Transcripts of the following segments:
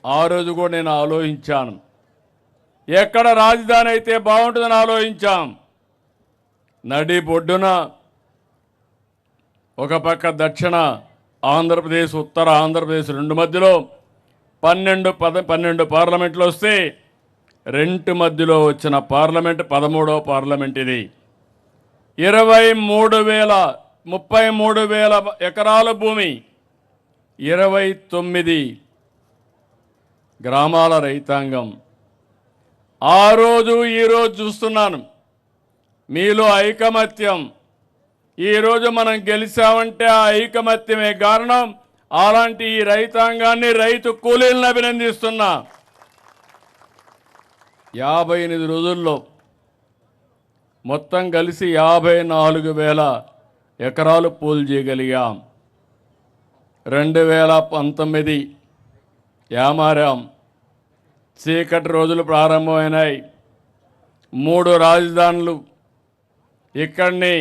ఆ రోజు కూడా నేను ఆలోచించాను, ఎక్కడ రాజధాని అయితే బాగుంటుందని ఆలోచించాం. నడి బొడ్డున ఒక పక్క దక్షిణ ఆంధ్రప్రదేశ్, ఉత్తర ఆంధ్రప్రదేశ్ రెండు మధ్యలో 12 పార్లమెంట్లు వస్తే రెండు మధ్యలో వచ్చిన పార్లమెంట్ 13వ పార్లమెంట్ ఇది. 33,000 ఎకరాల భూమి, 29 గ్రామాల రైతాంగం. ఆ రోజు ఈరోజు చూస్తున్నాను మీలో ఐకమత్యం. ఈరోజు మనం గెలిచామంటే ఆ ఐకమత్యమే కారణం. అలాంటి ఈ రైతాంగాన్ని, రైతు కూలీలను అభినందిస్తున్నా. 58 రోజుల్లో మొత్తం కలిసి 54,000 ఎకరాలు పూల్ చేయగలిగాం. 2019 యామారాం, చీకటి రోజులు ప్రారంభమైనాయి. 3 రాజధానులు ఇక్కడిని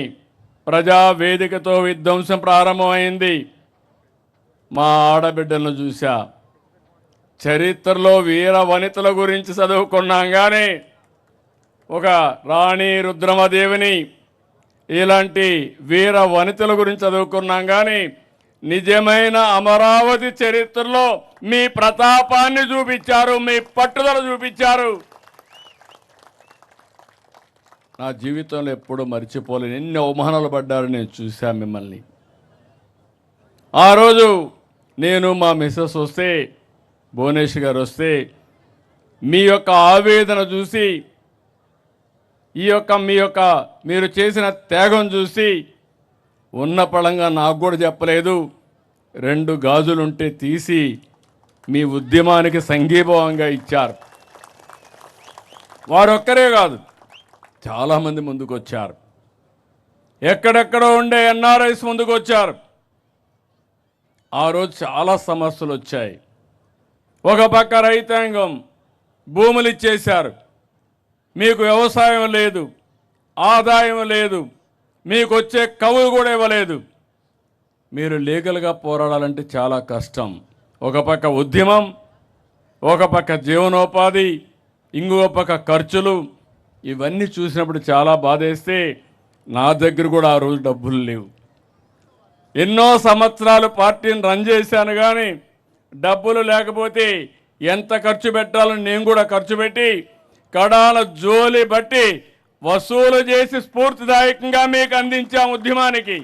ప్రజావేదికతో విధ్వంసం ప్రారంభమైంది. మా ఆడబిడ్డలను చూసా. చరిత్రలో వీర వనితల గురించి చదువుకున్నాం కానీ ఒక రాణి రుద్రమదేవిని ఇలాంటి వీర వనితల గురించి చదువుకున్నాం కానీ నిజమైన అమరావతి చరిత్రలో మీ ప్రతాపాన్ని చూపించారు, మీ పట్టుదల చూపించారు. నా జీవితంలో ఎప్పుడూ మర్చిపోలేను. ఎన్ని అవమానాలు పడ్డారు నేను చూశాను మిమ్మల్ని. ఆ రోజు నేను మా మిస్సెస్ వస్తే, భువనేశ్వర్ గారు వస్తే, మీ యొక్క ఆవేదన చూసి, మీరు చేసిన త్యాగం చూసి ఉన్న పళంగా నాకు కూడా చెప్పలేదు. 2 గాజులుంటే తీసి మీ ఉద్యమానికి సంఘీభావంగా ఇచ్చారు. వారొక్కరే కాదు, చాలామంది ముందుకు వచ్చారు. ఎక్కడెక్కడో ఉండే ఎన్ఆర్ఐస్ ముందుకు వచ్చారు. ఆ రోజు చాలా సమస్యలు వచ్చాయి. ఒక పక్క రైతాంగం భూములు ఇచ్చేశారు, మీకు వ్యవసాయం లేదు, ఆదాయం లేదు, మీకు వచ్చే కవులు కూడా ఇవ్వలేదు. మీరు లీగల్గా పోరాడాలంటే చాలా కష్టం. ఒక పక్క ఉద్యమం, ఒక పక్క జీవనోపాధి, ఇంకో పక్క ఖర్చులు. ఇవన్నీ చూసినప్పుడు చాలా బాధేస్తే నా దగ్గర కూడా ఆ రోజు డబ్బులు లేవు. ఎన్నో సంవత్సరాలు పార్టీని రన్ చేశాను కానీ డబ్బులు లేకపోతే ఎంత ఖర్చు పెట్టాలని నేను కూడా ఖర్చు పెట్టి కడాల జోలి బట్టి వసూలు చేసి స్ఫూర్తిదాయకంగా మీకు అందించాం ఉద్యమానికి.